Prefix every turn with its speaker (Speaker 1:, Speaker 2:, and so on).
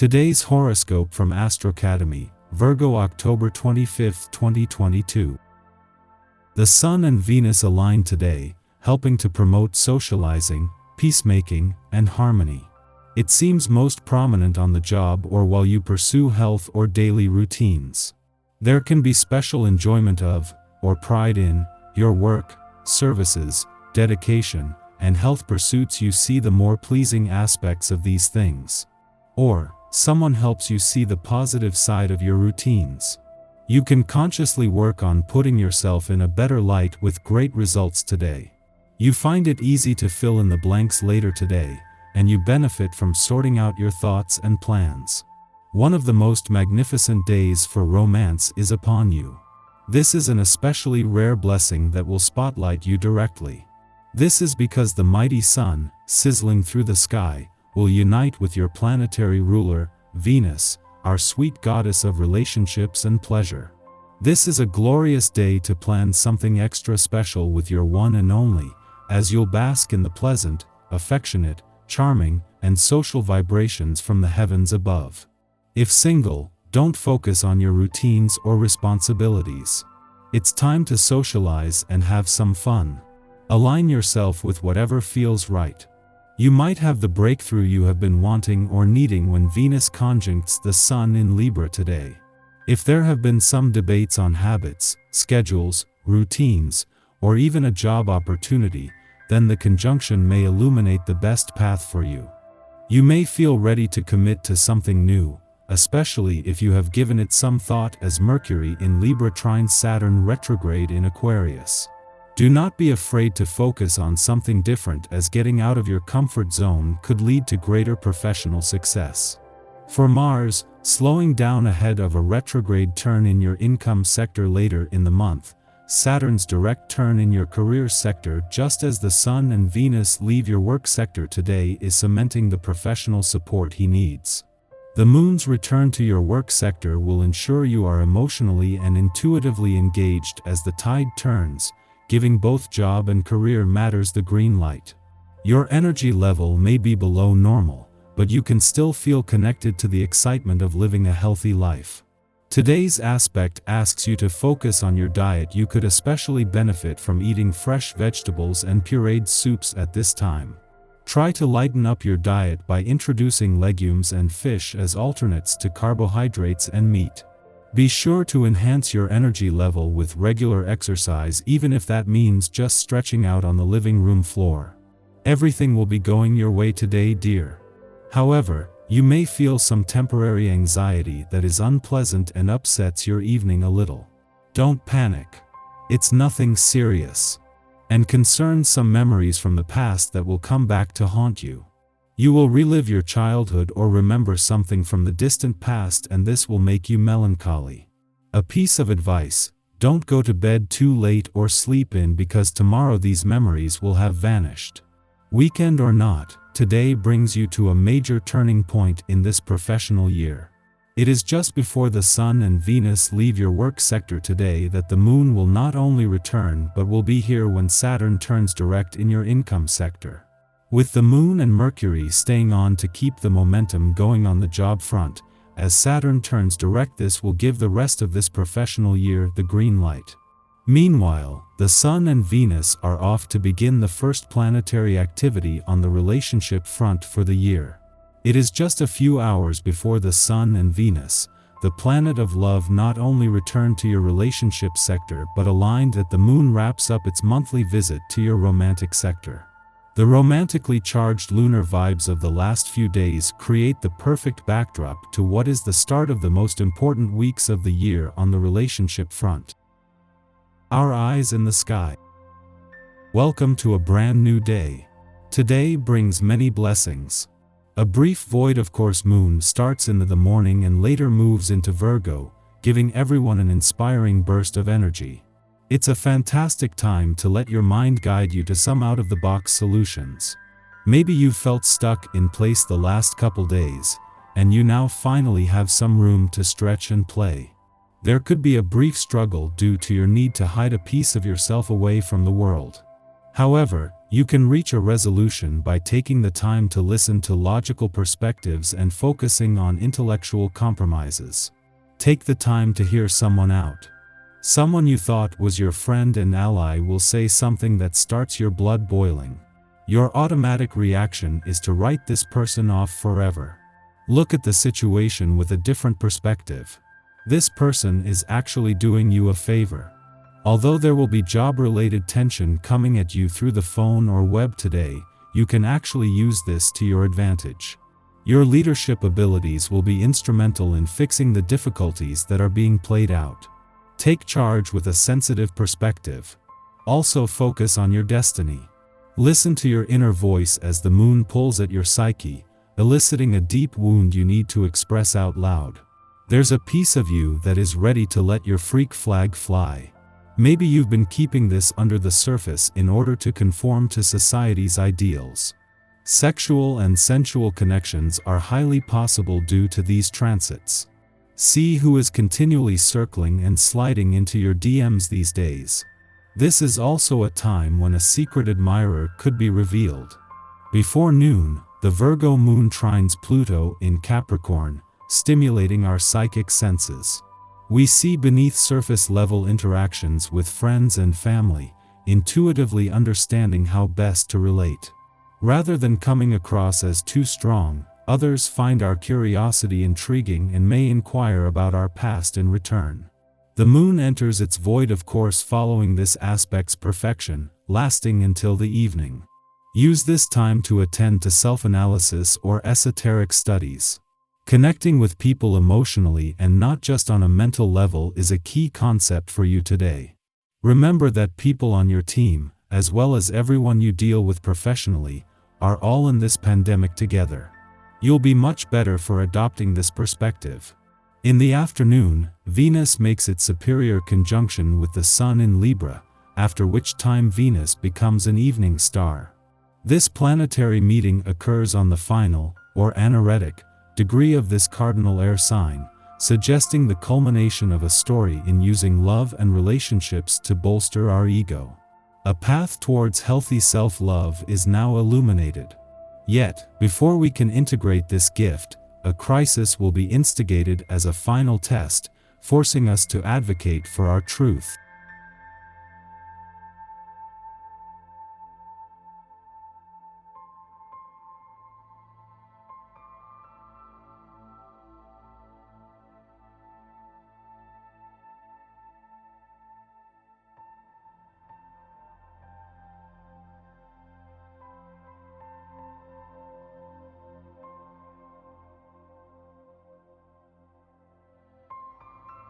Speaker 1: Today's horoscope from Astrocademy, Virgo, October 25, 2022. The Sun and Venus align today, helping to promote socializing, peacemaking, and harmony. It seems most prominent on the job or while you pursue health or daily routines. There can be special enjoyment of, or pride in, your work, services, dedication, and health pursuits. You see the more pleasing aspects of these things. Or, someone helps you see the positive side of your routines. You can consciously work on putting yourself in a better light with great results today. You find it easy to fill in the blanks later today, and you benefit from sorting out your thoughts and plans. One of the most magnificent days for romance is upon you. This is an especially rare blessing that will spotlight you directly. This is because the mighty sun, sizzling through the sky, will unite with your planetary ruler, Venus, our sweet goddess of relationships and pleasure. This is a glorious day to plan something extra special with your one and only, as you'll bask in the pleasant, affectionate, charming, and social vibrations from the heavens above. If single, don't focus on your routines or responsibilities. It's time to socialize and have some fun. Align yourself with whatever feels right. You might have the breakthrough you have been wanting or needing when Venus conjuncts the Sun in Libra today. If there have been some debates on habits, schedules, routines, or even a job opportunity, then the conjunction may illuminate the best path for you. You may feel ready to commit to something new, especially if you have given it some thought, as Mercury in Libra trines Saturn retrograde in Aquarius. Do not be afraid to focus on something different, as getting out of your comfort zone could lead to greater professional success. For Mars, slowing down ahead of a retrograde turn in your income sector later in the month, Saturn's direct turn in your career sector just as the Sun and Venus leave your work sector today is cementing the professional support he needs. The Moon's return to your work sector will ensure you are emotionally and intuitively engaged as the tide turns, giving both job and career matters the green light. Your energy level may be below normal, but you can still feel connected to the excitement of living a healthy life. Today's aspect asks you to focus on your diet. You could especially benefit from eating fresh vegetables and pureed soups at this time. Try to lighten up your diet by introducing legumes and fish as alternates to carbohydrates and meat. Be sure to enhance your energy level with regular exercise, even if that means just stretching out on the living room floor. Everything will be going your way today, dear. However, you may feel some temporary anxiety that is unpleasant and upsets your evening a little. Don't panic. It's nothing serious, and concerns some memories from the past that will come back to haunt you. You will relive your childhood or remember something from the distant past, and this will make you melancholy. A piece of advice: don't go to bed too late or sleep in, because tomorrow these memories will have vanished. Weekend or not, today brings you to a major turning point in this professional year. It is just before the Sun and Venus leave your work sector today that the Moon will not only return but will be here when Saturn turns direct in your income sector. With the Moon and Mercury staying on to keep the momentum going on the job front, as Saturn turns direct, this will give the rest of this professional year the green light. Meanwhile, the Sun and Venus are off to begin the first planetary activity on the relationship front for the year. It is just a few hours before the Sun and Venus, the planet of love, not only return to your relationship sector but aligned that the Moon wraps up its monthly visit to your romantic sector. The romantically charged lunar vibes of the last few days create the perfect backdrop to what is the start of the most important weeks of the year on the relationship front. Our eyes in the sky. Welcome to a brand new day. Today brings many blessings. A brief void of course Moon starts in the morning and later moves into Virgo, giving everyone an inspiring burst of energy. It's a fantastic time to let your mind guide you to some out-of-the-box solutions. Maybe you've felt stuck in place the last couple days, and you now finally have some room to stretch and play. There could be a brief struggle due to your need to hide a piece of yourself away from the world. However, You can reach a resolution by taking the time to listen to logical perspectives and focusing on intellectual compromises. Take the time to hear someone out. Someone you thought was your friend and ally will say something that starts your blood boiling. Your automatic reaction is to write this person off forever. Look at the situation with a different perspective. This person is actually doing you a favor. Although there will be job-related tension coming at you through the phone or web today, you can actually use this to your advantage. Your leadership abilities will be instrumental in fixing the difficulties that are being played out. Take charge with a sensitive perspective. Also focus on your destiny. Listen to your inner voice as the moon pulls at your psyche, eliciting a deep wound you need to express out loud. There's a piece of you that is ready to let your freak flag fly. Maybe you've been keeping this under the surface in order to conform to society's ideals. Sexual and sensual connections are highly possible due to these transits. See who is continually circling and sliding into your DMs these days. This is also a time when a secret admirer could be revealed. Before noon, the Virgo moon trines Pluto in Capricorn, stimulating our psychic senses. We see beneath surface level interactions with friends and family, intuitively understanding how best to relate. Rather than coming across as too strong, others find our curiosity intriguing and may inquire about our past in return. The moon enters its void of course following this aspect's perfection, lasting until the evening. Use this time to attend to self-analysis or esoteric studies. Connecting with people emotionally and not just on a mental level is a key concept for you today. Remember that people on your team, as well as everyone you deal with professionally, are all in this pandemic together. You'll be much better for adopting this perspective. In the afternoon, Venus makes its superior conjunction with the Sun in Libra, after which time Venus becomes an evening star. This planetary meeting occurs on the final, or anaretic, degree of this cardinal air sign, suggesting the culmination of a story in using love and relationships to bolster our ego. A path towards healthy self-love is now illuminated. Yet, before we can integrate this gift, a crisis will be instigated as a final test, forcing us to advocate for our truth.